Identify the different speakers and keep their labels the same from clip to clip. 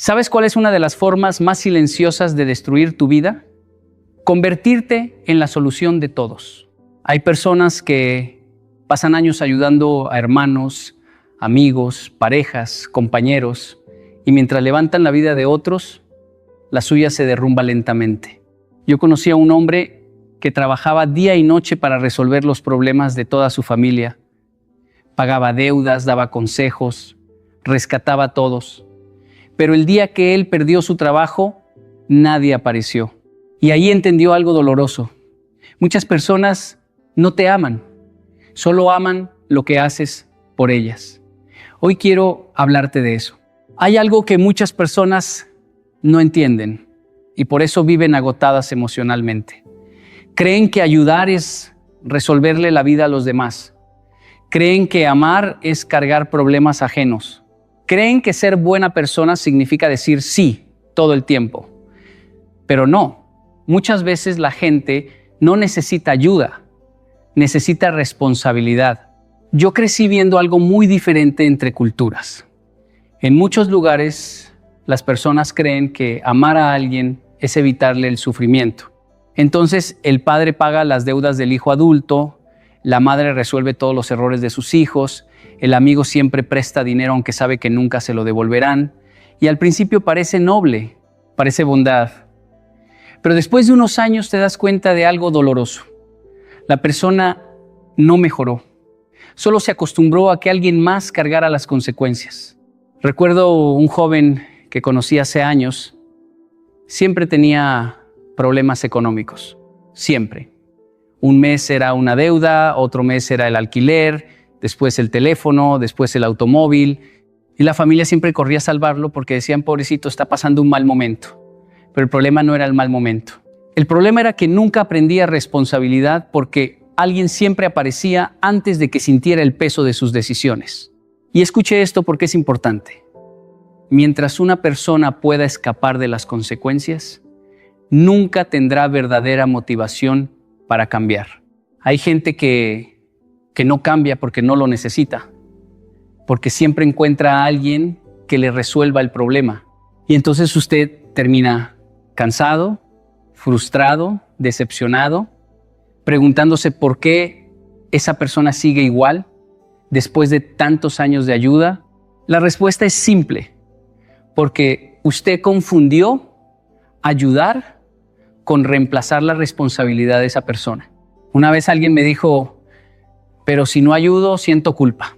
Speaker 1: ¿Sabes cuál es una de las formas más silenciosas de destruir tu vida? Convertirte en la solución de todos. Hay personas que pasan años ayudando a hermanos, amigos, parejas, compañeros, y mientras levantan la vida de otros, la suya se derrumba lentamente. Yo conocí a un hombre que trabajaba día y noche para resolver los problemas de toda su familia. Pagaba deudas, daba consejos, rescataba a todos. Pero el día que él perdió su trabajo, nadie apareció. Y ahí entendió algo doloroso. Muchas personas no te aman, solo aman lo que haces por ellas. Hoy quiero hablarte de eso. Hay algo que muchas personas no entienden y por eso viven agotadas emocionalmente. Creen que ayudar es resolverle la vida a los demás. Creen que amar es cargar problemas ajenos. Creen que ser buena persona significa decir sí todo el tiempo. Pero no, muchas veces la gente no necesita ayuda, necesita responsabilidad. Yo crecí viendo algo muy diferente entre culturas. En muchos lugares, las personas creen que amar a alguien es evitarle el sufrimiento. Entonces, el padre paga las deudas del hijo adulto, la madre resuelve todos los errores de sus hijos, el amigo siempre presta dinero aunque sabe que nunca se lo devolverán, y al principio parece noble, parece bondad. Pero después de unos años te das cuenta de algo doloroso. La persona no mejoró, solo se acostumbró a que alguien más cargara las consecuencias. Recuerdo un joven que conocí hace años, siempre tenía problemas económicos, siempre. Un mes era una deuda, otro mes era el alquiler, después el teléfono, después el automóvil. Y la familia siempre corría a salvarlo porque decían, pobrecito, está pasando un mal momento. Pero el problema no era el mal momento. El problema era que nunca aprendía responsabilidad porque alguien siempre aparecía antes de que sintiera el peso de sus decisiones. Y escuche esto porque es importante. Mientras una persona pueda escapar de las consecuencias, nunca tendrá verdadera motivación para cambiar. Hay gente que no cambia porque no lo necesita, porque siempre encuentra a alguien que le resuelva el problema. Y entonces usted termina cansado, frustrado, decepcionado, preguntándose por qué esa persona sigue igual después de tantos años de ayuda. La respuesta es simple, porque usted confundió ayudar con reemplazar la responsabilidad de esa persona. Una vez alguien me dijo, pero si no ayudo, siento culpa.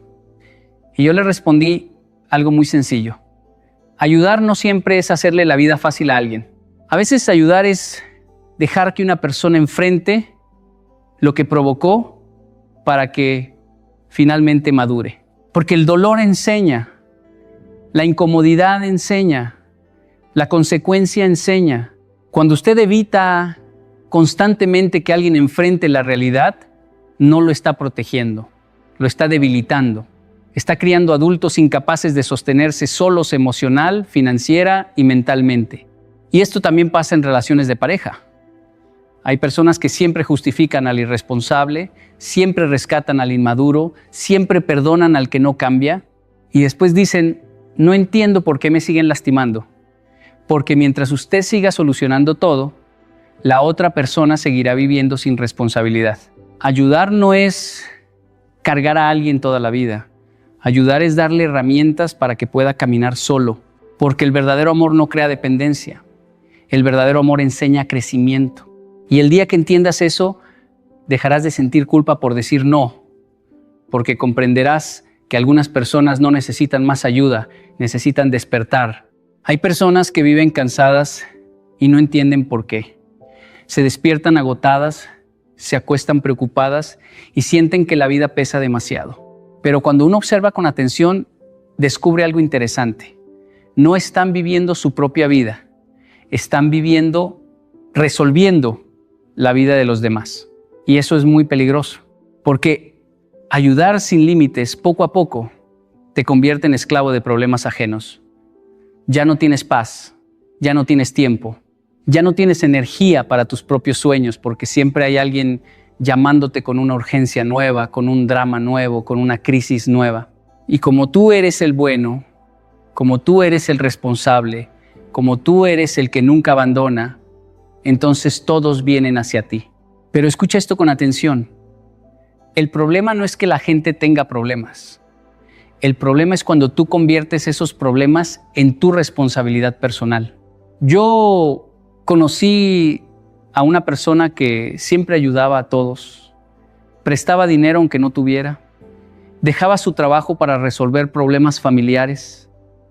Speaker 1: Y yo le respondí algo muy sencillo. Ayudar no siempre es hacerle la vida fácil a alguien. A veces ayudar es dejar que una persona enfrente lo que provocó para que finalmente madure. Porque el dolor enseña, la incomodidad enseña, la consecuencia enseña. Cuando usted evita constantemente que alguien enfrente la realidad, no lo está protegiendo, lo está debilitando. Está criando adultos incapaces de sostenerse solos emocional, financiera y mentalmente. Y esto también pasa en relaciones de pareja. Hay personas que siempre justifican al irresponsable, siempre rescatan al inmaduro, siempre perdonan al que no cambia y después dicen, no entiendo por qué me siguen lastimando. Porque mientras usted siga solucionando todo, la otra persona seguirá viviendo sin responsabilidad. Ayudar no es cargar a alguien toda la vida. Ayudar es darle herramientas para que pueda caminar solo. Porque el verdadero amor no crea dependencia. El verdadero amor enseña crecimiento. Y el día que entiendas eso, dejarás de sentir culpa por decir no. Porque comprenderás que algunas personas no necesitan más ayuda, necesitan despertar. Hay personas que viven cansadas y no entienden por qué. Se despiertan agotadas, se acuestan preocupadas y sienten que la vida pesa demasiado. Pero cuando uno observa con atención, descubre algo interesante. No están viviendo su propia vida, están resolviendo la vida de los demás. Y eso es muy peligroso, porque ayudar sin límites poco a poco te convierte en esclavo de problemas ajenos. Ya no tienes paz, ya no tienes tiempo, ya no tienes energía para tus propios sueños porque siempre hay alguien llamándote con una urgencia nueva, con un drama nuevo, con una crisis nueva. Y como tú eres el bueno, como tú eres el responsable, como tú eres el que nunca abandona, entonces todos vienen hacia ti. Pero escucha esto con atención. El problema no es que la gente tenga problemas. El problema es cuando tú conviertes esos problemas en tu responsabilidad personal. Yo conocí a una persona que siempre ayudaba a todos, prestaba dinero aunque no tuviera, dejaba su trabajo para resolver problemas familiares,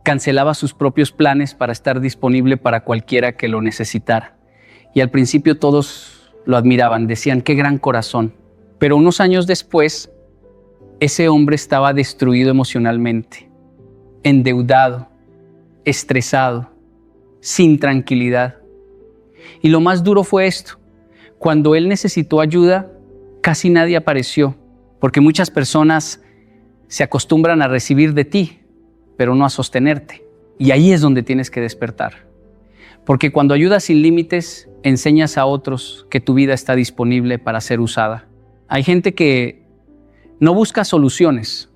Speaker 1: cancelaba sus propios planes para estar disponible para cualquiera que lo necesitara. Y al principio todos lo admiraban, decían, qué gran corazón. Pero unos años después, ese hombre estaba destruido emocionalmente, endeudado, estresado, sin tranquilidad. Y lo más duro fue esto. Cuando él necesitó ayuda, casi nadie apareció, porque muchas personas se acostumbran a recibir de ti, pero no a sostenerte. Y ahí es donde tienes que despertar. Porque cuando ayudas sin límites, enseñas a otros que tu vida está disponible para ser usada. Hay gente que no busca soluciones,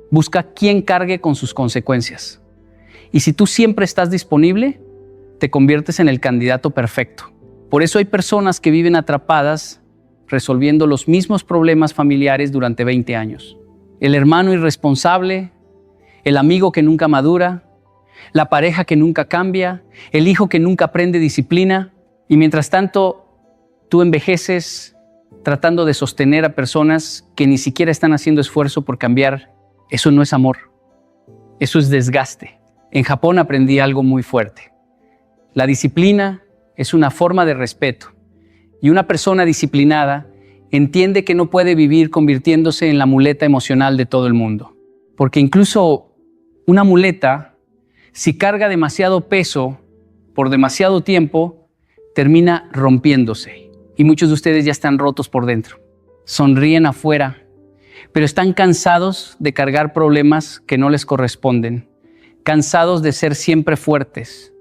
Speaker 1: busca quien cargue con sus consecuencias. Y si tú siempre estás disponible, te conviertes en el candidato perfecto. Por eso hay personas que viven atrapadas resolviendo los mismos problemas familiares durante 20 años. El hermano irresponsable, el amigo que nunca madura, la pareja que nunca cambia, el hijo que nunca aprende disciplina. Y mientras tanto, tú envejeces tratando de sostener a personas que ni siquiera están haciendo esfuerzo por cambiar. Eso no es amor, eso es desgaste. En Japón aprendí algo muy fuerte. La disciplina es una forma de respeto y una persona disciplinada entiende que no puede vivir convirtiéndose en la muleta emocional de todo el mundo. Porque incluso una muleta, si carga demasiado peso por demasiado tiempo, termina rompiéndose. Y muchos de ustedes ya están rotos por dentro. Sonríen afuera, pero están cansados de cargar problemas que no les corresponden. Cansados de ser siempre fuertes,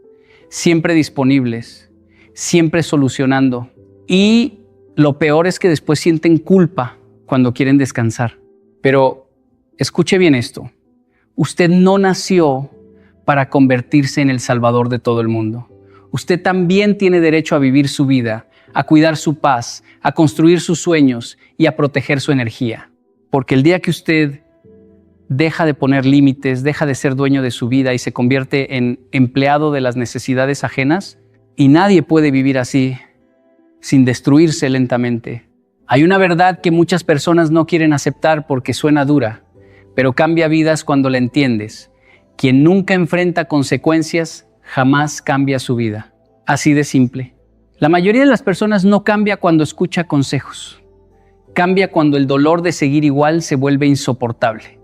Speaker 1: siempre disponibles, siempre solucionando. Y lo peor es que después sienten culpa cuando quieren descansar. Pero escuche bien esto. Usted no nació para convertirse en el salvador de todo el mundo. Usted también tiene derecho a vivir su vida, a cuidar su paz, a construir sus sueños y a proteger su energía. Porque el día que usted deja de poner límites, deja de ser dueño de su vida y se convierte en empleado de las necesidades ajenas, y nadie puede vivir así sin destruirse lentamente. Hay una verdad que muchas personas no quieren aceptar porque suena dura, pero cambia vidas cuando la entiendes. Quien nunca enfrenta consecuencias, jamás cambia su vida. Así de simple. La mayoría de las personas no cambia cuando escucha consejos. Cambia cuando el dolor de seguir igual se vuelve insoportable.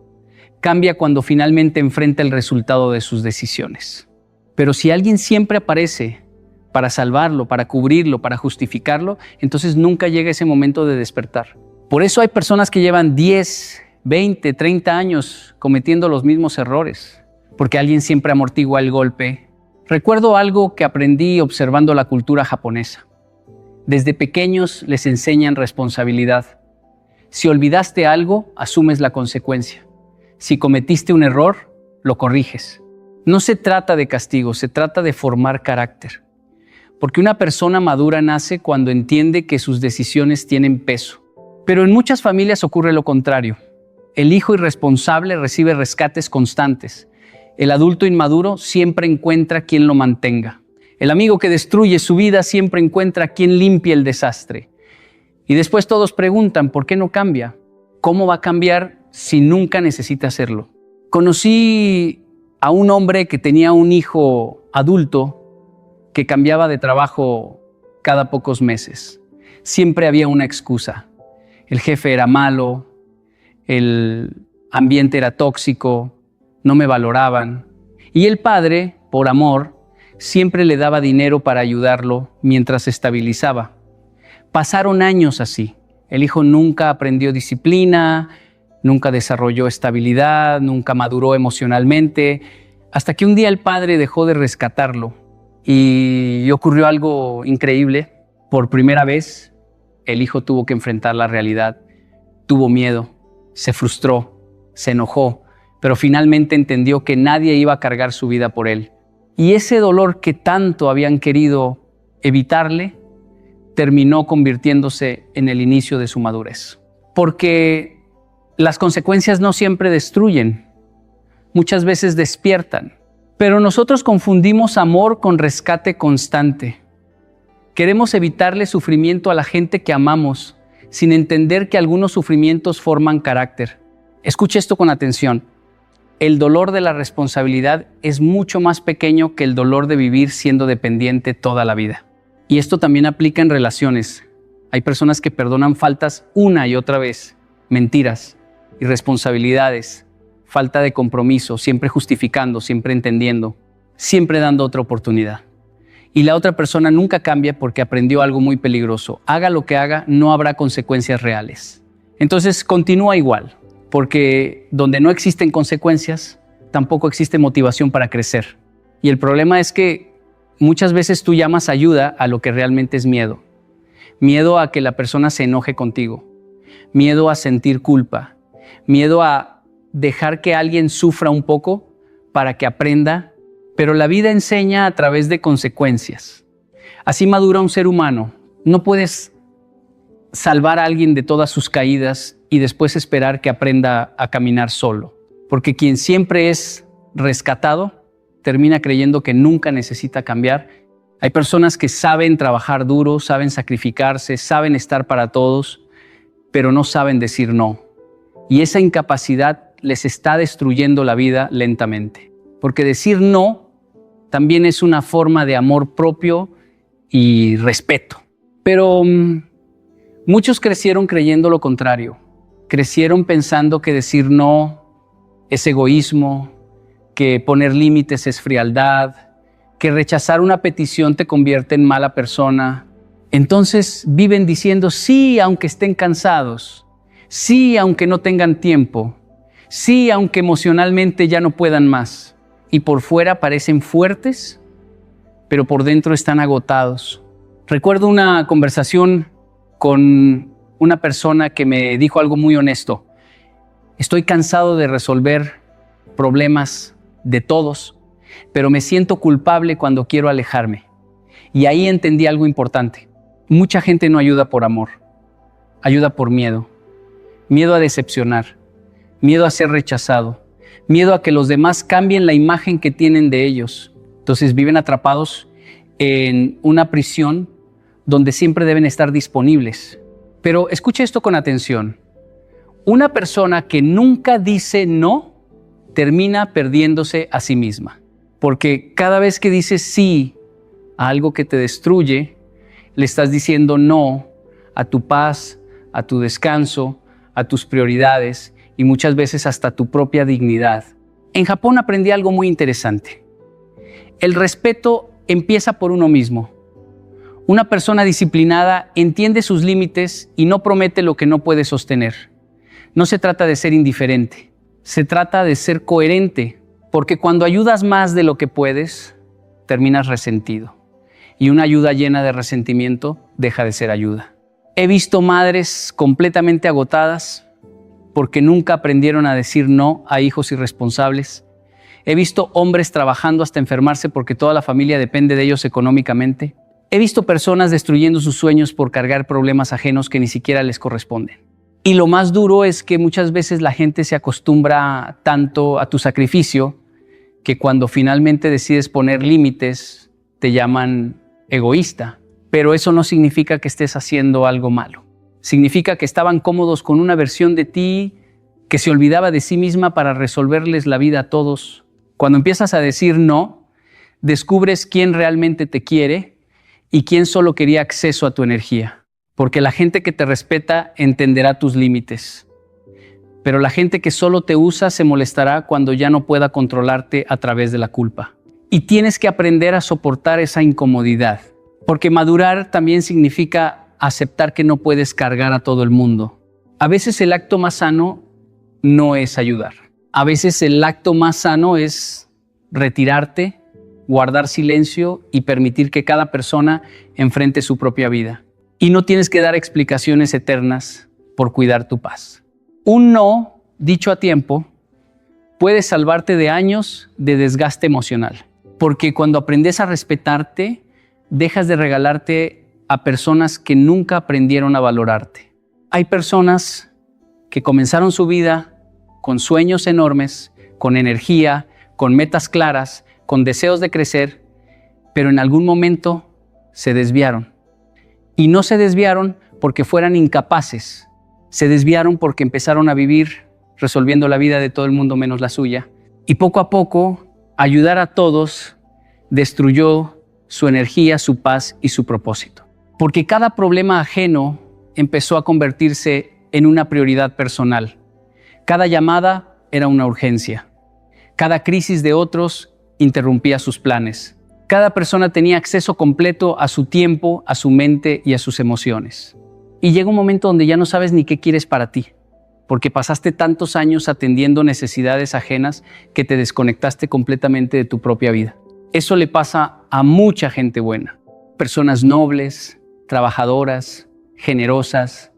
Speaker 1: Cambia cuando finalmente enfrenta el resultado de sus decisiones. Pero si alguien siempre aparece para salvarlo, para cubrirlo, para justificarlo, entonces nunca llega ese momento de despertar. Por eso hay personas que llevan 10, 20, 30 años cometiendo los mismos errores, porque alguien siempre amortigua el golpe. Recuerdo algo que aprendí observando la cultura japonesa. Desde pequeños les enseñan responsabilidad. Si olvidaste algo, asumes la consecuencia. Si cometiste un error, lo corriges. No se trata de castigo, se trata de formar carácter. Porque una persona madura nace cuando entiende que sus decisiones tienen peso. Pero en muchas familias ocurre lo contrario. El hijo irresponsable recibe rescates constantes. El adulto inmaduro siempre encuentra quien lo mantenga. El amigo que destruye su vida siempre encuentra quien limpie el desastre. Y después todos preguntan, ¿por qué no cambia? ¿Cómo va a cambiar si nunca necesita hacerlo? Conocí a un hombre que tenía un hijo adulto que cambiaba de trabajo cada pocos meses. Siempre había una excusa. El jefe era malo, el ambiente era tóxico, no me valoraban. Y el padre, por amor, siempre le daba dinero para ayudarlo mientras se estabilizaba. Pasaron años así. El hijo nunca aprendió disciplina, nunca desarrolló estabilidad, nunca maduró emocionalmente, hasta que un día el padre dejó de rescatarlo. Y ocurrió algo increíble. Por primera vez, el hijo tuvo que enfrentar la realidad. Tuvo miedo, se frustró, se enojó, pero finalmente entendió que nadie iba a cargar su vida por él. Y ese dolor que tanto habían querido evitarle, terminó convirtiéndose en el inicio de su madurez. Porque las consecuencias no siempre destruyen, muchas veces despiertan. Pero nosotros confundimos amor con rescate constante. Queremos evitarle sufrimiento a la gente que amamos, sin entender que algunos sufrimientos forman carácter. Escuche esto con atención. El dolor de la responsabilidad es mucho más pequeño que el dolor de vivir siendo dependiente toda la vida. Y esto también aplica en relaciones. Hay personas que perdonan faltas una y otra vez, mentiras, irresponsabilidades, falta de compromiso, siempre justificando, siempre entendiendo, siempre dando otra oportunidad. Y la otra persona nunca cambia porque aprendió algo muy peligroso. Haga lo que haga, no habrá consecuencias reales. Entonces continúa igual, porque donde no existen consecuencias, tampoco existe motivación para crecer. Y el problema es que muchas veces tú llamas ayuda a lo que realmente es miedo. Miedo a que la persona se enoje contigo. Miedo a sentir culpa. Miedo a dejar que alguien sufra un poco para que aprenda. Pero la vida enseña a través de consecuencias. Así madura un ser humano. No puedes salvar a alguien de todas sus caídas y después esperar que aprenda a caminar solo. Porque quien siempre es rescatado termina creyendo que nunca necesita cambiar. Hay personas que saben trabajar duro, saben sacrificarse, saben estar para todos, pero no saben decir no. Y esa incapacidad les está destruyendo la vida lentamente. Porque decir no también es una forma de amor propio y respeto. Pero muchos crecieron creyendo lo contrario. Crecieron pensando que decir no es egoísmo, que poner límites es frialdad, que rechazar una petición te convierte en mala persona. Entonces viven diciendo sí aunque estén cansados, sí aunque no tengan tiempo, sí aunque emocionalmente ya no puedan más. Y por fuera parecen fuertes, pero por dentro están agotados. Recuerdo una conversación con una persona que me dijo algo muy honesto. Estoy cansado de resolver problemas de todos, pero me siento culpable cuando quiero alejarme. Y ahí entendí algo importante. Mucha gente no ayuda por amor, ayuda por miedo. Miedo a decepcionar, miedo a ser rechazado, miedo a que los demás cambien la imagen que tienen de ellos. Entonces viven atrapados en una prisión donde siempre deben estar disponibles. Pero escuche esto con atención. Una persona que nunca dice no, termina perdiéndose a sí misma. Porque cada vez que dices sí a algo que te destruye, le estás diciendo no a tu paz, a tu descanso, a tus prioridades y muchas veces hasta tu propia dignidad. En Japón aprendí algo muy interesante. El respeto empieza por uno mismo. Una persona disciplinada entiende sus límites y no promete lo que no puede sostener. No se trata de ser indiferente, se trata de ser coherente, porque cuando ayudas más de lo que puedes, terminas resentido. Y una ayuda llena de resentimiento deja de ser ayuda. He visto madres completamente agotadas porque nunca aprendieron a decir no a hijos irresponsables. He visto hombres trabajando hasta enfermarse porque toda la familia depende de ellos económicamente. He visto personas destruyendo sus sueños por cargar problemas ajenos que ni siquiera les corresponden. Y lo más duro es que muchas veces la gente se acostumbra tanto a tu sacrificio que cuando finalmente decides poner límites te llaman egoísta. Pero eso no significa que estés haciendo algo malo. Significa que estaban cómodos con una versión de ti que se olvidaba de sí misma para resolverles la vida a todos. Cuando empiezas a decir no, descubres quién realmente te quiere y quién solo quería acceso a tu energía. Porque la gente que te respeta entenderá tus límites. Pero la gente que solo te usa se molestará cuando ya no pueda controlarte a través de la culpa. Y tienes que aprender a soportar esa incomodidad. Porque madurar también significa aceptar que no puedes cargar a todo el mundo. A veces el acto más sano no es ayudar. A veces el acto más sano es retirarte, guardar silencio y permitir que cada persona enfrente su propia vida. Y no tienes que dar explicaciones eternas por cuidar tu paz. Un no, dicho a tiempo, puede salvarte de años de desgaste emocional. Porque cuando aprendes a respetarte, dejas de regalarte a personas que nunca aprendieron a valorarte. Hay personas que comenzaron su vida con sueños enormes, con energía, con metas claras, con deseos de crecer, pero en algún momento se desviaron. Y no se desviaron porque fueran incapaces, se desviaron porque empezaron a vivir resolviendo la vida de todo el mundo menos la suya. Y poco a poco, ayudar a todos destruyó su energía, su paz y su propósito. Porque cada problema ajeno empezó a convertirse en una prioridad personal. Cada llamada era una urgencia. Cada crisis de otros interrumpía sus planes. Cada persona tenía acceso completo a su tiempo, a su mente y a sus emociones. Y llega un momento donde ya no sabes ni qué quieres para ti, porque pasaste tantos años atendiendo necesidades ajenas que te desconectaste completamente de tu propia vida. Eso le pasa a mucha gente buena. Personas nobles, trabajadoras, generosas,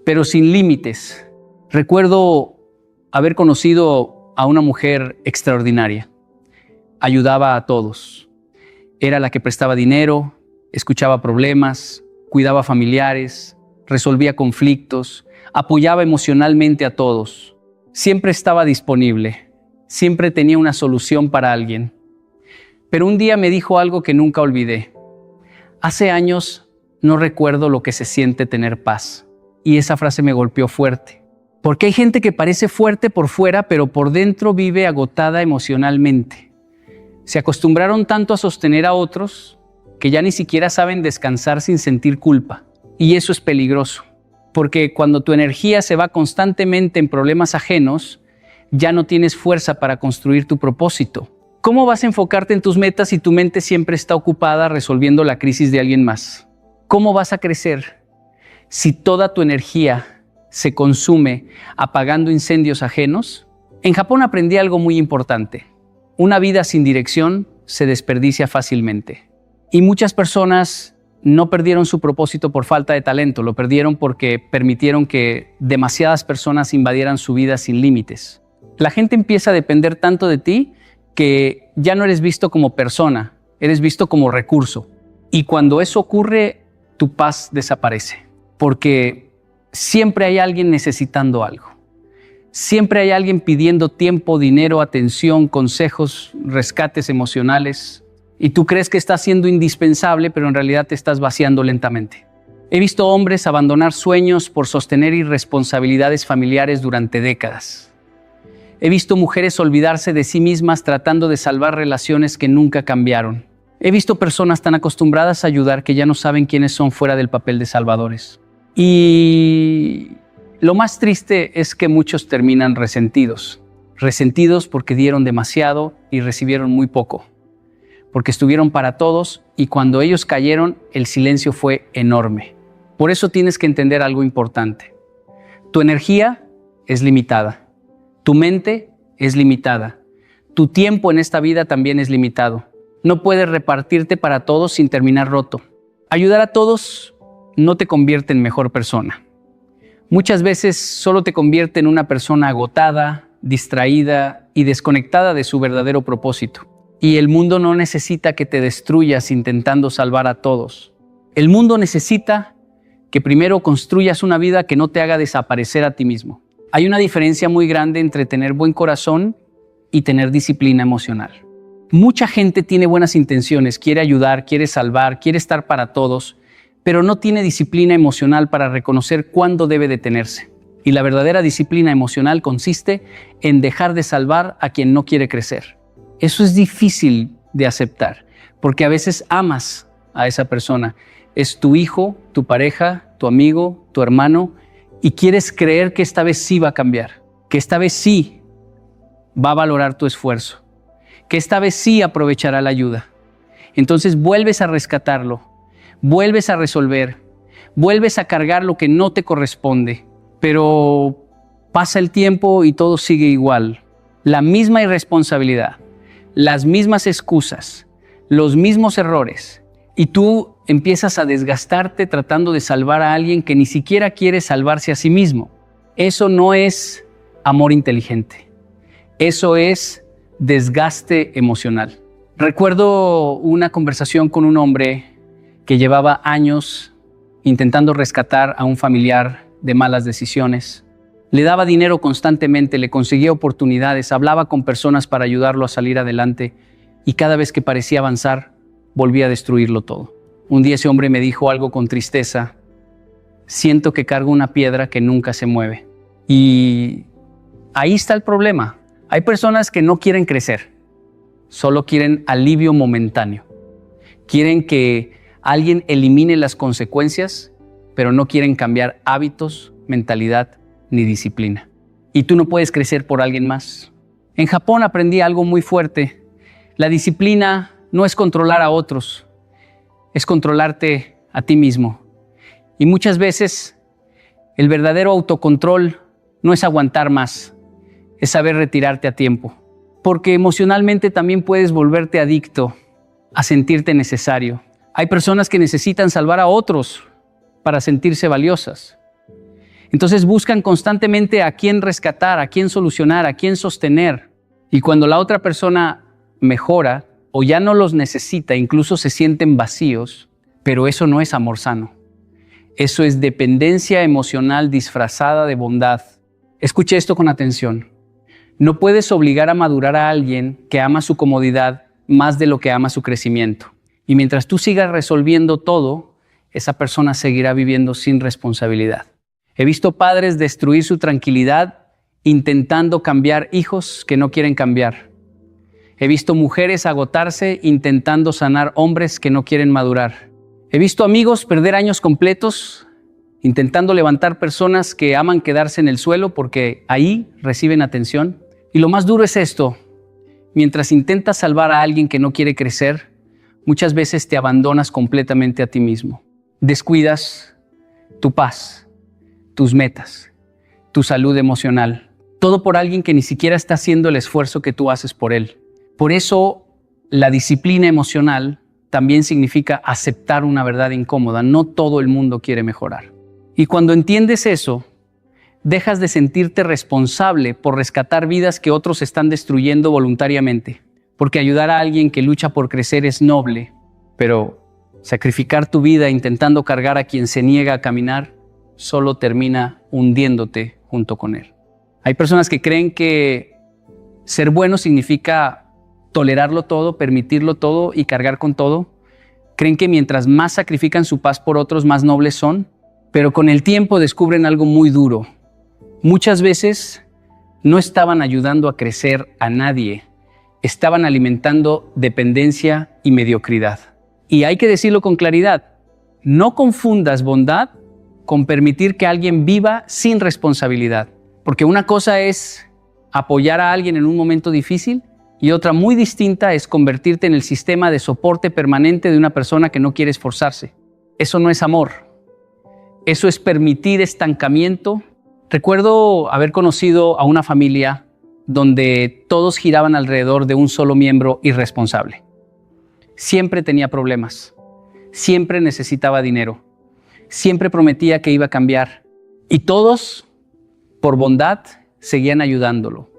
Speaker 1: pero sin límites. Recuerdo haber conocido a una mujer extraordinaria. Ayudaba a todos. Era la que prestaba dinero, escuchaba problemas, cuidaba familiares, resolvía conflictos, apoyaba emocionalmente a todos. Siempre estaba disponible, siempre tenía una solución para alguien. Pero un día me dijo algo que nunca olvidé. Hace años no recuerdo lo que se siente tener paz. Y esa frase me golpeó fuerte. Porque hay gente que parece fuerte por fuera, pero por dentro vive agotada emocionalmente. Se acostumbraron tanto a sostener a otros que ya ni siquiera saben descansar sin sentir culpa. Y eso es peligroso, porque cuando tu energía se va constantemente en problemas ajenos, ya no tienes fuerza para construir tu propósito. ¿Cómo vas a enfocarte en tus metas si tu mente siempre está ocupada resolviendo la crisis de alguien más? ¿Cómo vas a crecer si toda tu energía se consume apagando incendios ajenos? En Japón aprendí algo muy importante. Una vida sin dirección se desperdicia fácilmente. Y muchas personas no perdieron su propósito por falta de talento, lo perdieron porque permitieron que demasiadas personas invadieran su vida sin límites. La gente empieza a depender tanto de ti que ya no eres visto como persona, eres visto como recurso. Y cuando eso ocurre, tu paz desaparece, porque siempre hay alguien necesitando algo. Siempre hay alguien pidiendo tiempo, dinero, atención, consejos, rescates emocionales. Y tú crees que estás siendo indispensable, pero en realidad te estás vaciando lentamente. He visto hombres abandonar sueños por sostener irresponsabilidades familiares durante décadas. He visto mujeres olvidarse de sí mismas tratando de salvar relaciones que nunca cambiaron. He visto personas tan acostumbradas a ayudar que ya no saben quiénes son fuera del papel de salvadores. Y lo más triste es que muchos terminan resentidos. Resentidos porque dieron demasiado y recibieron muy poco. Porque estuvieron para todos y cuando ellos cayeron, el silencio fue enorme. Por eso tienes que entender algo importante. Tu energía es limitada. Tu mente es limitada. Tu tiempo en esta vida también es limitado. No puedes repartirte para todos sin terminar roto. Ayudar a todos no te convierte en mejor persona. Muchas veces solo te convierte en una persona agotada, distraída y desconectada de su verdadero propósito. Y el mundo no necesita que te destruyas intentando salvar a todos. El mundo necesita que primero construyas una vida que no te haga desaparecer a ti mismo. Hay una diferencia muy grande entre tener buen corazón y tener disciplina emocional. Mucha gente tiene buenas intenciones, quiere ayudar, quiere salvar, quiere estar para todos, pero no tiene disciplina emocional para reconocer cuándo debe detenerse. Y la verdadera disciplina emocional consiste en dejar de salvar a quien no quiere crecer. Eso es difícil de aceptar, porque a veces amas a esa persona. Es tu hijo, tu pareja, tu amigo, tu hermano, y quieres creer que esta vez sí va a cambiar, que esta vez sí va a valorar tu esfuerzo, que esta vez sí aprovechará la ayuda. Entonces vuelves a rescatarlo, vuelves a resolver, vuelves a cargar lo que no te corresponde, pero pasa el tiempo y todo sigue igual. La misma irresponsabilidad, las mismas excusas, los mismos errores, y tú empiezas a desgastarte tratando de salvar a alguien que ni siquiera quiere salvarse a sí mismo. Eso no es amor inteligente. Eso es desgaste emocional. Recuerdo una conversación con un hombre que llevaba años intentando rescatar a un familiar de malas decisiones. Le daba dinero constantemente, le conseguía oportunidades, hablaba con personas para ayudarlo a salir adelante y cada vez que parecía avanzar, volvía a destruirlo todo. Un día ese hombre me dijo algo con tristeza: siento que cargo una piedra que nunca se mueve. Y ahí está el problema. Hay personas que no quieren crecer, solo quieren alivio momentáneo. Quieren que alguien elimine las consecuencias, pero no quieren cambiar hábitos, mentalidad ni disciplina. Y tú no puedes crecer por alguien más. En Japón aprendí algo muy fuerte. La disciplina no es controlar a otros, es controlarte a ti mismo. Y muchas veces el verdadero autocontrol no es aguantar más, es saber retirarte a tiempo. Porque emocionalmente también puedes volverte adicto a sentirte necesario. Hay personas que necesitan salvar a otros para sentirse valiosas. Entonces buscan constantemente a quién rescatar, a quién solucionar, a quién sostener. Y cuando la otra persona mejora o ya no los necesita, incluso se sienten vacíos, pero eso no es amor sano. Eso es dependencia emocional disfrazada de bondad. Escuche esto con atención. No puedes obligar a madurar a alguien que ama su comodidad más de lo que ama su crecimiento. Y mientras tú sigas resolviendo todo, esa persona seguirá viviendo sin responsabilidad. He visto padres destruir su tranquilidad intentando cambiar hijos que no quieren cambiar. He visto mujeres agotarse intentando sanar hombres que no quieren madurar. He visto amigos perder años completos intentando levantar personas que aman quedarse en el suelo porque ahí reciben atención. Y lo más duro es esto: mientras intentas salvar a alguien que no quiere crecer, muchas veces te abandonas completamente a ti mismo. Descuidas tu paz, tus metas, tu salud emocional, todo por alguien que ni siquiera está haciendo el esfuerzo que tú haces por él. Por eso, la disciplina emocional también significa aceptar una verdad incómoda. No todo el mundo quiere mejorar. Y cuando entiendes eso, dejas de sentirte responsable por rescatar vidas que otros están destruyendo voluntariamente. Porque ayudar a alguien que lucha por crecer es noble, pero sacrificar tu vida intentando cargar a quien se niega a caminar solo termina hundiéndote junto con él. Hay personas que creen que ser bueno significa tolerarlo todo, permitirlo todo y cargar con todo. Creen que mientras más sacrifican su paz por otros, más nobles son, pero con el tiempo descubren algo muy duro. Muchas veces no estaban ayudando a crecer a nadie, estaban alimentando dependencia y mediocridad. Y hay que decirlo con claridad: no confundas bondad con permitir que alguien viva sin responsabilidad. Porque una cosa es apoyar a alguien en un momento difícil y otra muy distinta es convertirte en el sistema de soporte permanente de una persona que no quiere esforzarse. Eso no es amor. Eso es permitir estancamiento. Recuerdo haber conocido a una familia donde todos giraban alrededor de un solo miembro irresponsable. Siempre tenía problemas, siempre necesitaba dinero, siempre prometía que iba a cambiar y todos, por bondad, seguían ayudándolo.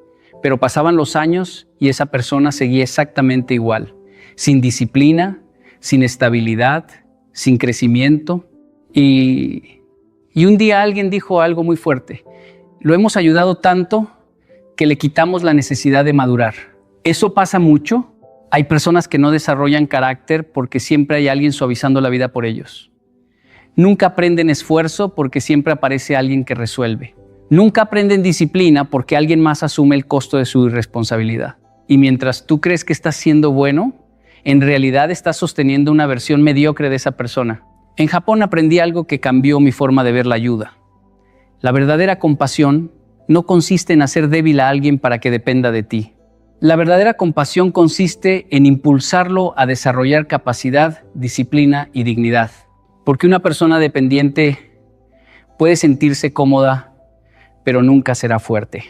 Speaker 1: Pero pasaban los años y esa persona seguía exactamente igual, sin disciplina, sin estabilidad, sin crecimiento. Y un día alguien dijo algo muy fuerte: lo hemos ayudado tanto que le quitamos la necesidad de madurar. Eso pasa mucho. Hay personas que no desarrollan carácter porque siempre hay alguien suavizando la vida por ellos. Nunca aprenden esfuerzo porque siempre aparece alguien que resuelve. Nunca aprenden disciplina porque alguien más asume el costo de su irresponsabilidad. Y mientras tú crees que estás siendo bueno, en realidad estás sosteniendo una versión mediocre de esa persona. En Japón aprendí algo que cambió mi forma de ver la ayuda. La verdadera compasión no consiste en hacer débil a alguien para que dependa de ti. La verdadera compasión consiste en impulsarlo a desarrollar capacidad, disciplina y dignidad. Porque una persona dependiente puede sentirse cómoda, pero nunca será fuerte.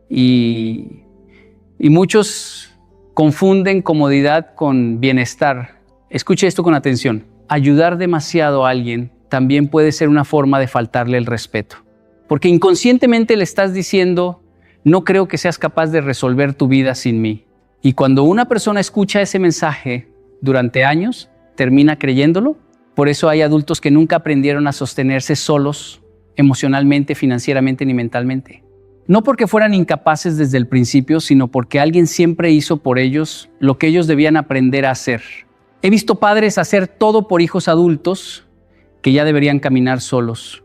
Speaker 1: Y muchos confunden comodidad con bienestar. Escuche esto con atención. Ayudar demasiado a alguien también puede ser una forma de faltarle el respeto. Porque inconscientemente le estás diciendo: no creo que seas capaz de resolver tu vida sin mí. Y cuando una persona escucha ese mensaje durante años, termina creyéndolo. Por eso hay adultos que nunca aprendieron a sostenerse solos emocionalmente, financieramente ni mentalmente. No porque fueran incapaces desde el principio, sino porque alguien siempre hizo por ellos lo que ellos debían aprender a hacer. He visto padres hacer todo por hijos adultos que ya deberían caminar solos.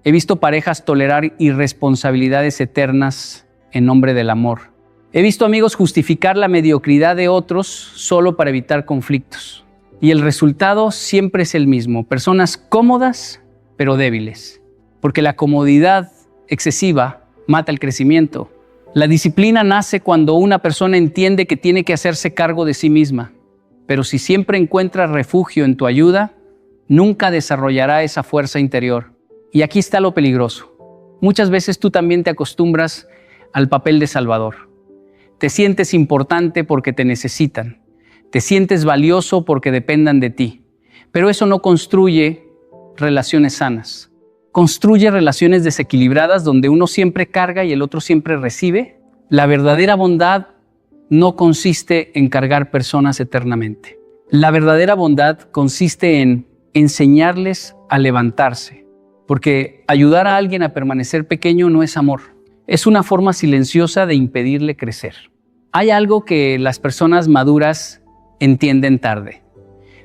Speaker 1: He visto parejas tolerar irresponsabilidades eternas en nombre del amor. He visto amigos justificar la mediocridad de otros solo para evitar conflictos. Y el resultado siempre es el mismo: personas cómodas pero débiles. Porque la comodidad excesiva mata el crecimiento. La disciplina nace cuando una persona entiende que tiene que hacerse cargo de sí misma. Pero si siempre encuentra refugio en tu ayuda, nunca desarrollará esa fuerza interior. Y aquí está lo peligroso. Muchas veces tú también te acostumbras al papel de salvador. Te sientes importante porque te necesitan. Te sientes valioso porque dependan de ti. Pero eso no construye relaciones sanas. Construye relaciones desequilibradas donde uno siempre carga y el otro siempre recibe. La verdadera bondad no consiste en cargar personas eternamente. La verdadera bondad consiste en enseñarles a levantarse. Porque ayudar a alguien a permanecer pequeño no es amor. Es una forma silenciosa de impedirle crecer. Hay algo que las personas maduras entienden tarde.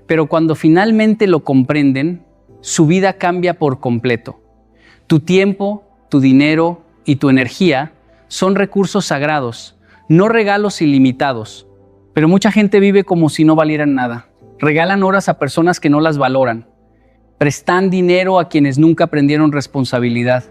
Speaker 1: Pero cuando finalmente lo comprenden, su vida cambia por completo. Tu tiempo, tu dinero y tu energía son recursos sagrados, no regalos ilimitados. Pero mucha gente vive como si no valieran nada. Regalan horas a personas que no las valoran. Prestan dinero a quienes nunca aprendieron responsabilidad.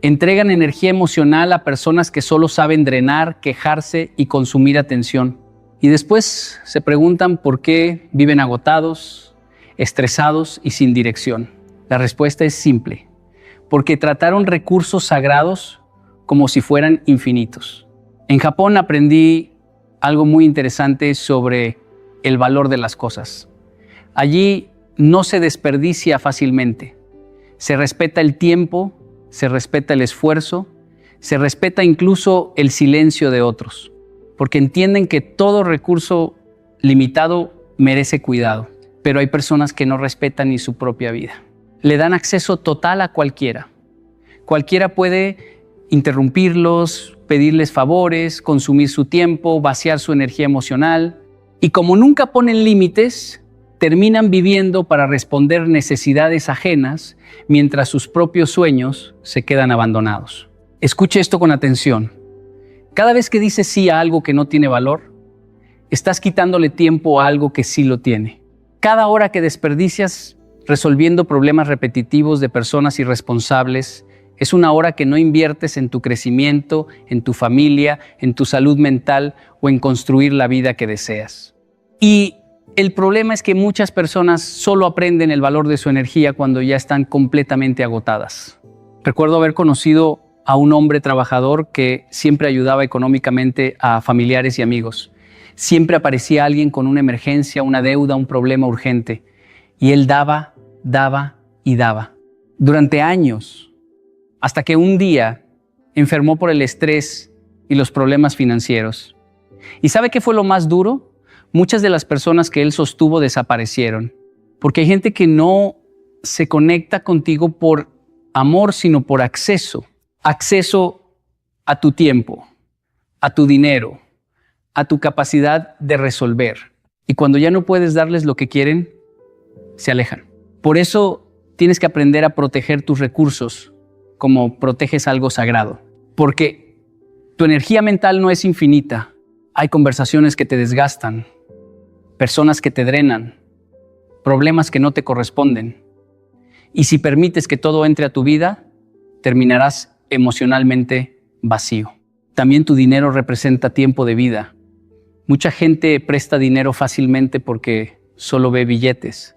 Speaker 1: Entregan energía emocional a personas que solo saben drenar, quejarse y consumir atención. Y después se preguntan por qué viven agotados, estresados y sin dirección. La respuesta es simple: porque trataron recursos sagrados como si fueran infinitos. En Japón aprendí algo muy interesante sobre el valor de las cosas. Allí no se desperdicia fácilmente. Se respeta el tiempo, se respeta el esfuerzo, se respeta incluso el silencio de otros, porque entienden que todo recurso limitado merece cuidado. Pero hay personas que no respetan ni su propia vida. Le dan acceso total a cualquiera. Cualquiera puede interrumpirlos, pedirles favores, consumir su tiempo, vaciar su energía emocional. Y como nunca ponen límites, terminan viviendo para responder necesidades ajenas mientras sus propios sueños se quedan abandonados. Escuche esto con atención. Cada vez que dices sí a algo que no tiene valor, estás quitándole tiempo a algo que sí lo tiene. Cada hora que desperdicias resolviendo problemas repetitivos de personas irresponsables es una hora que no inviertes en tu crecimiento, en tu familia, en tu salud mental o en construir la vida que deseas. Y el problema es que muchas personas solo aprenden el valor de su energía cuando ya están completamente agotadas. Recuerdo haber conocido a un hombre trabajador que siempre ayudaba económicamente a familiares y amigos. Siempre aparecía alguien con una emergencia, una deuda, un problema urgente. Y él daba, daba y daba. Durante años, hasta que un día enfermó por el estrés y los problemas financieros. ¿Y sabe qué fue lo más duro? Muchas de las personas que él sostuvo desaparecieron. Porque hay gente que no se conecta contigo por amor, sino por acceso. Acceso a tu tiempo, a tu dinero, a tu capacidad de resolver. Y cuando ya no puedes darles lo que quieren, se alejan. Por eso tienes que aprender a proteger tus recursos como proteges algo sagrado. Porque tu energía mental no es infinita. Hay conversaciones que te desgastan, personas que te drenan, problemas que no te corresponden. Y si permites que todo entre a tu vida, terminarás emocionalmente vacío. También tu dinero representa tiempo de vida. Mucha gente presta dinero fácilmente porque solo ve billetes.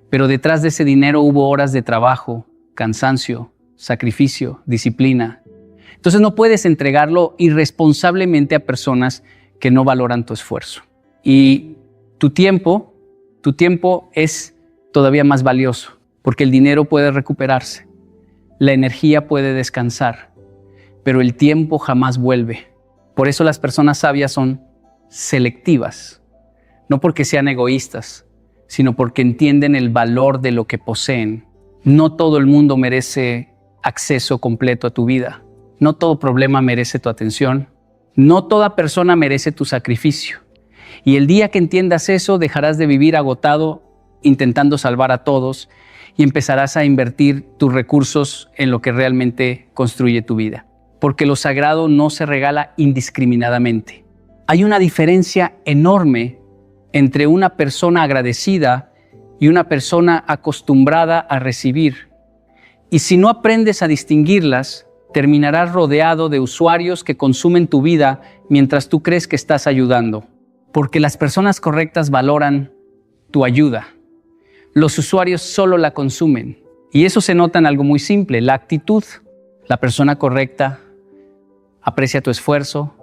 Speaker 1: Pero detrás de ese dinero hubo horas de trabajo, cansancio, sacrificio, disciplina. Entonces no puedes entregarlo irresponsablemente a personas que no valoran tu esfuerzo. Y tu tiempo es todavía más valioso, porque el dinero puede recuperarse, la energía puede descansar, pero el tiempo jamás vuelve. Por eso las personas sabias son selectivas, no porque sean egoístas, sino porque entienden el valor de lo que poseen. No todo el mundo merece acceso completo a tu vida. No todo problema merece tu atención. No toda persona merece tu sacrificio. Y el día que entiendas eso, dejarás de vivir agotado intentando salvar a todos y empezarás a invertir tus recursos en lo que realmente construye tu vida. Porque lo sagrado no se regala indiscriminadamente. Hay una diferencia enorme entre una persona agradecida y una persona acostumbrada a recibir. Y si no aprendes a distinguirlas, terminarás rodeado de usuarios que consumen tu vida mientras tú crees que estás ayudando. Porque las personas correctas valoran tu ayuda. Los usuarios solo la consumen. Y eso se nota en algo muy simple, la actitud. La persona correcta aprecia tu esfuerzo,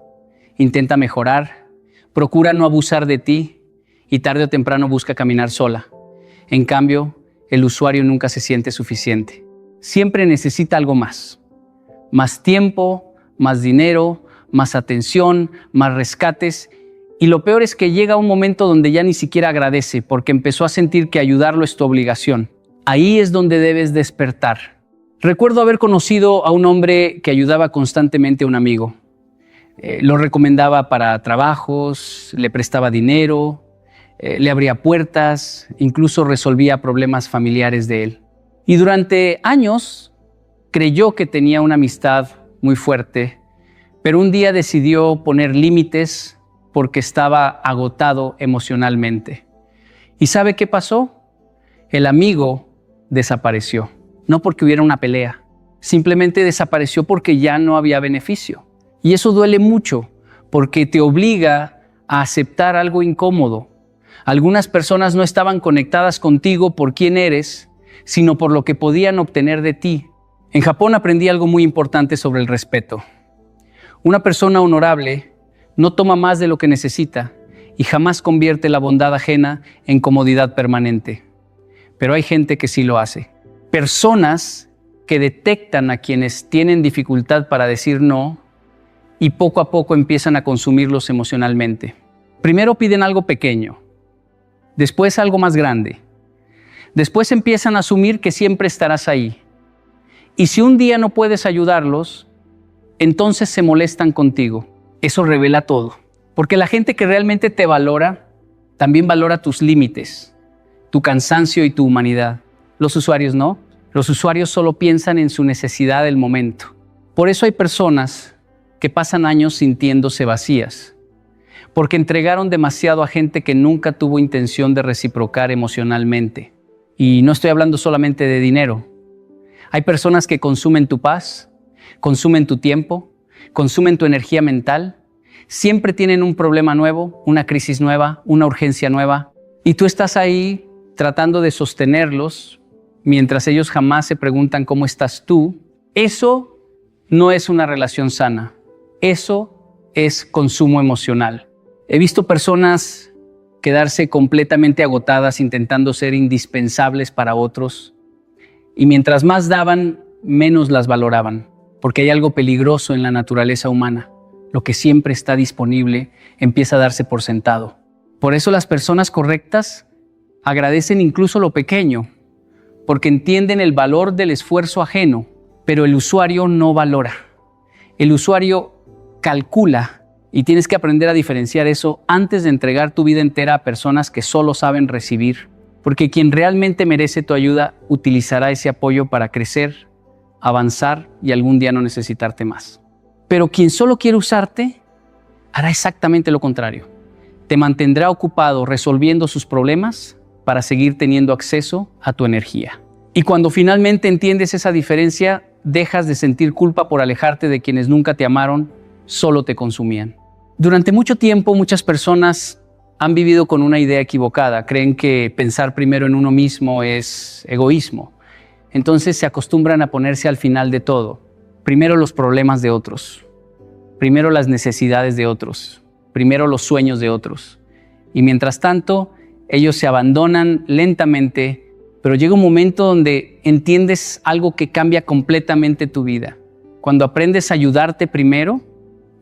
Speaker 1: intenta mejorar, procura no abusar de ti y tarde o temprano busca caminar sola. En cambio, el usuario nunca se siente suficiente. Siempre necesita algo más. Más tiempo, más dinero, más atención, más rescates. Y lo peor es que llega un momento donde ya ni siquiera agradece porque empezó a sentir que ayudarlo es tu obligación. Ahí es donde debes despertar. Recuerdo haber conocido a un hombre que ayudaba constantemente a un amigo. Lo recomendaba para trabajos, le prestaba dinero, le abría puertas, incluso resolvía problemas familiares de él. Y durante años creyó que tenía una amistad muy fuerte, pero un día decidió poner límites porque estaba agotado emocionalmente. ¿Y sabe qué pasó? El amigo desapareció. No porque hubiera una pelea, simplemente desapareció porque ya no había beneficio. Y eso duele mucho porque te obliga a aceptar algo incómodo. Algunas personas no estaban conectadas contigo por quién eres, sino por lo que podían obtener de ti. En Japón aprendí algo muy importante sobre el respeto. Una persona honorable no toma más de lo que necesita y jamás convierte la bondad ajena en comodidad permanente. Pero hay gente que sí lo hace. Personas que detectan a quienes tienen dificultad para decir no y poco a poco empiezan a consumirlos emocionalmente. Primero piden algo pequeño, después algo más grande. Después empiezan a asumir que siempre estarás ahí. Y si un día no puedes ayudarlos, entonces se molestan contigo. Eso revela todo. Porque la gente que realmente te valora, también valora tus límites, tu cansancio y tu humanidad. Los usuarios no. Los usuarios solo piensan en su necesidad del momento. Por eso hay personas que pasan años sintiéndose vacías, porque entregaron demasiado a gente que nunca tuvo intención de reciprocar emocionalmente. Y no estoy hablando solamente de dinero. Hay personas que consumen tu paz, consumen tu tiempo, consumen tu energía mental. Siempre tienen un problema nuevo, una crisis nueva, una urgencia nueva. Y tú estás ahí tratando de sostenerlos mientras ellos jamás se preguntan cómo estás tú. Eso no es una relación sana. Eso es consumo emocional. He visto personas quedarse completamente agotadas intentando ser indispensables para otros. Y mientras más daban, menos las valoraban. Porque hay algo peligroso en la naturaleza humana. Lo que siempre está disponible empieza a darse por sentado. Por eso las personas correctas agradecen incluso lo pequeño, porque entienden el valor del esfuerzo ajeno, pero el usuario no valora. El usuario calcula y tienes que aprender a diferenciar eso antes de entregar tu vida entera a personas que solo saben recibir, porque quien realmente merece tu ayuda utilizará ese apoyo para crecer, avanzar y algún día no necesitarte más. Pero quien solo quiere usarte hará exactamente lo contrario. Te mantendrá ocupado resolviendo sus problemas para seguir teniendo acceso a tu energía. Y cuando finalmente entiendes esa diferencia, dejas de sentir culpa por alejarte de quienes nunca te amaron, solo te consumían. Durante mucho tiempo, muchas personas han vivido con una idea equivocada. Creen que pensar primero en uno mismo es egoísmo. Entonces se acostumbran a ponerse al final de todo. Primero los problemas de otros. Primero las necesidades de otros. Primero los sueños de otros. Y mientras tanto, ellos se abandonan lentamente, pero llega un momento donde entiendes algo que cambia completamente tu vida. Cuando aprendes a ayudarte primero,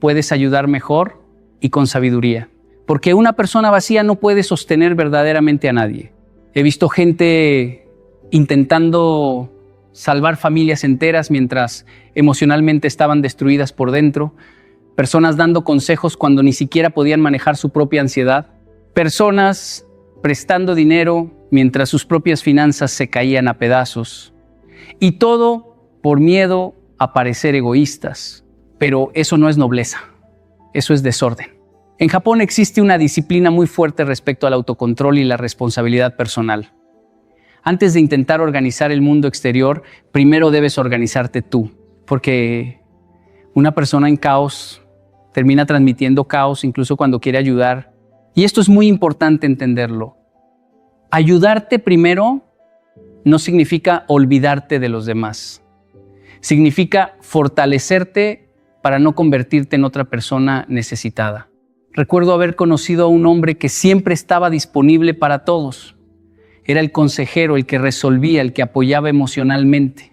Speaker 1: puedes ayudar mejor y con sabiduría. porque una persona vacía no puede sostener verdaderamente a nadie. He visto gente intentando salvar familias enteras mientras emocionalmente estaban destruidas por dentro, personas dando consejos cuando ni siquiera podían manejar su propia ansiedad, personas prestando dinero mientras sus propias finanzas se caían a pedazos, y todo por miedo a parecer egoístas. Pero eso no es nobleza, eso es desorden. En Japón existe una disciplina muy fuerte respecto al autocontrol y la responsabilidad personal. Antes de intentar organizar el mundo exterior, primero debes organizarte tú, porque una persona en caos termina transmitiendo caos incluso cuando quiere ayudar. Y esto es muy importante entenderlo. Ayudarte primero no significa olvidarte de los demás. Significa fortalecerte para no convertirte en otra persona necesitada. Recuerdo haber conocido a un hombre que siempre estaba disponible para todos. Era el consejero, el que resolvía, el que apoyaba emocionalmente.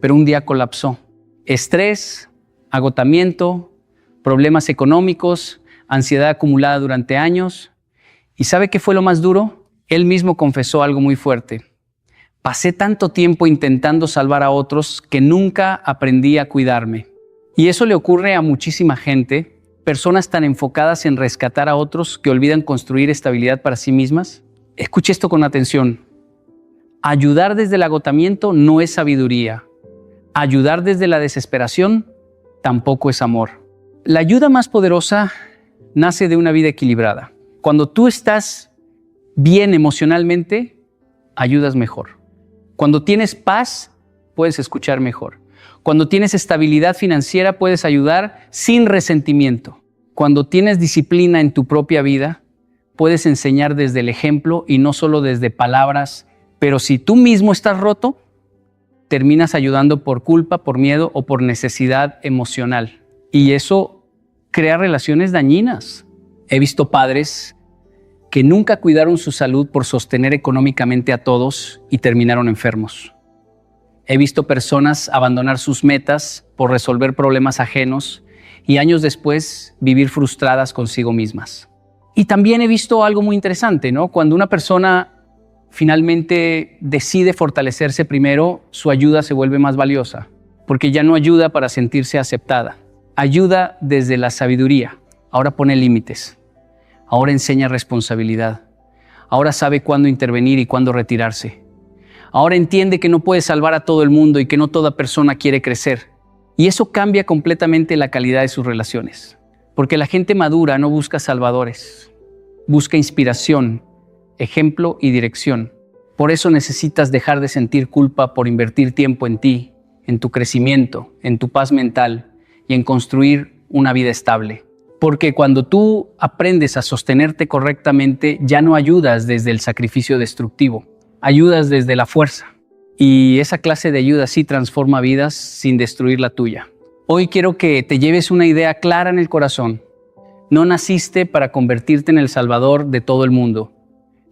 Speaker 1: Pero un día colapsó. Estrés, agotamiento, problemas económicos, ansiedad acumulada durante años. ¿Y sabe qué fue lo más duro? Él mismo confesó algo muy fuerte. Pasé tanto tiempo intentando salvar a otros que nunca aprendí a cuidarme. Y eso le ocurre a muchísima gente, personas tan enfocadas en rescatar a otros que olvidan construir estabilidad para sí mismas. Escuche esto con atención. Ayudar desde el agotamiento no es sabiduría. Ayudar desde la desesperación tampoco es amor. La ayuda más poderosa nace de una vida equilibrada. Cuando tú estás bien emocionalmente, ayudas mejor. Cuando tienes paz, puedes escuchar mejor. Cuando tienes estabilidad financiera, puedes ayudar sin resentimiento. Cuando tienes disciplina en tu propia vida, puedes enseñar desde el ejemplo y no solo desde palabras. Pero si tú mismo estás roto, terminas ayudando por culpa, por miedo o por necesidad emocional. Y eso crea relaciones dañinas. He visto padres que nunca cuidaron su salud por sostener económicamente a todos y terminaron enfermos. He visto personas abandonar sus metas por resolver problemas ajenos y años después vivir frustradas consigo mismas. Y también he visto algo muy interesante, ¿no? Cuando una persona finalmente decide fortalecerse primero, su ayuda se vuelve más valiosa, porque ya no ayuda para sentirse aceptada. Ayuda desde la sabiduría. Ahora pone límites. Ahora enseña responsabilidad. Ahora sabe cuándo intervenir y cuándo retirarse. Ahora entiende que no puede salvar a todo el mundo y que no toda persona quiere crecer. Y eso cambia completamente la calidad de sus relaciones. Porque la gente madura no busca salvadores. Busca inspiración, ejemplo y dirección. Por eso necesitas dejar de sentir culpa por invertir tiempo en ti, en tu crecimiento, en tu paz mental y en construir una vida estable. Porque cuando tú aprendes a sostenerte correctamente, ya no ayudas desde el sacrificio destructivo, ayudas desde la fuerza. Y esa clase de ayuda sí transforma vidas sin destruir la tuya. Hoy quiero que te lleves una idea clara en el corazón. No naciste para convertirte en el salvador de todo el mundo.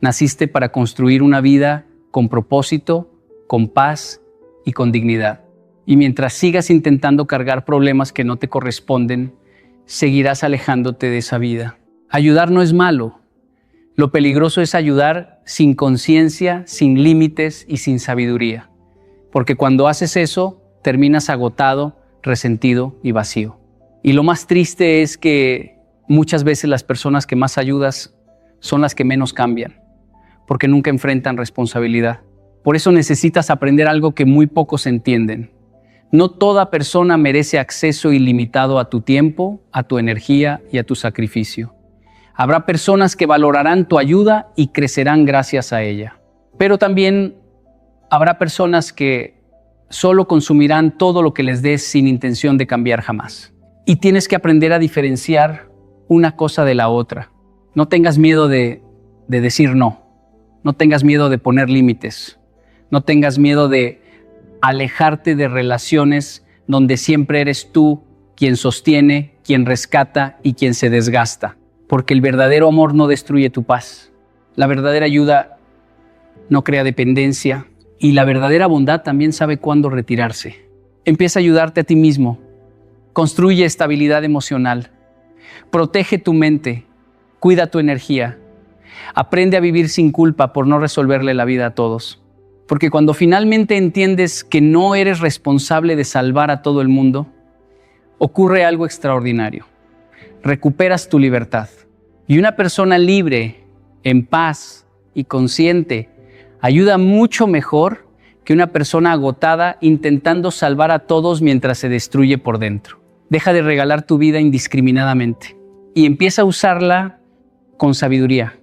Speaker 1: Naciste para construir una vida con propósito, con paz y con dignidad. Y mientras sigas intentando cargar problemas que no te corresponden, seguirás alejándote de esa vida. Ayudar no es malo. Lo peligroso es ayudar sin conciencia, sin límites y sin sabiduría. Porque cuando haces eso, terminas agotado, resentido y vacío. Y lo más triste es que muchas veces las personas que más ayudas son las que menos cambian, porque nunca enfrentan responsabilidad. Por eso necesitas aprender algo que muy pocos entienden. No toda persona merece acceso ilimitado a tu tiempo, a tu energía y a tu sacrificio. Habrá personas que valorarán tu ayuda y crecerán gracias a ella. Pero también habrá personas que solo consumirán todo lo que les des sin intención de cambiar jamás. Y tienes que aprender a diferenciar una cosa de la otra. No tengas miedo de decir no. No tengas miedo de poner límites. No tengas miedo de alejarte de relaciones donde siempre eres tú quien sostiene, quien rescata y quien se desgasta. Porque el verdadero amor no destruye tu paz. La verdadera ayuda no crea dependencia. Y la verdadera bondad también sabe cuándo retirarse. Empieza a ayudarte a ti mismo. Construye estabilidad emocional. Protege tu mente. Cuida tu energía. Aprende a vivir sin culpa por no resolverle la vida a todos. Porque cuando finalmente entiendes que no eres responsable de salvar a todo el mundo, ocurre algo extraordinario. Recuperas tu libertad. Y una persona libre, en paz y consciente, ayuda mucho mejor que una persona agotada intentando salvar a todos mientras se destruye por dentro. Deja de regalar tu vida indiscriminadamente y empieza a usarla con sabiduría.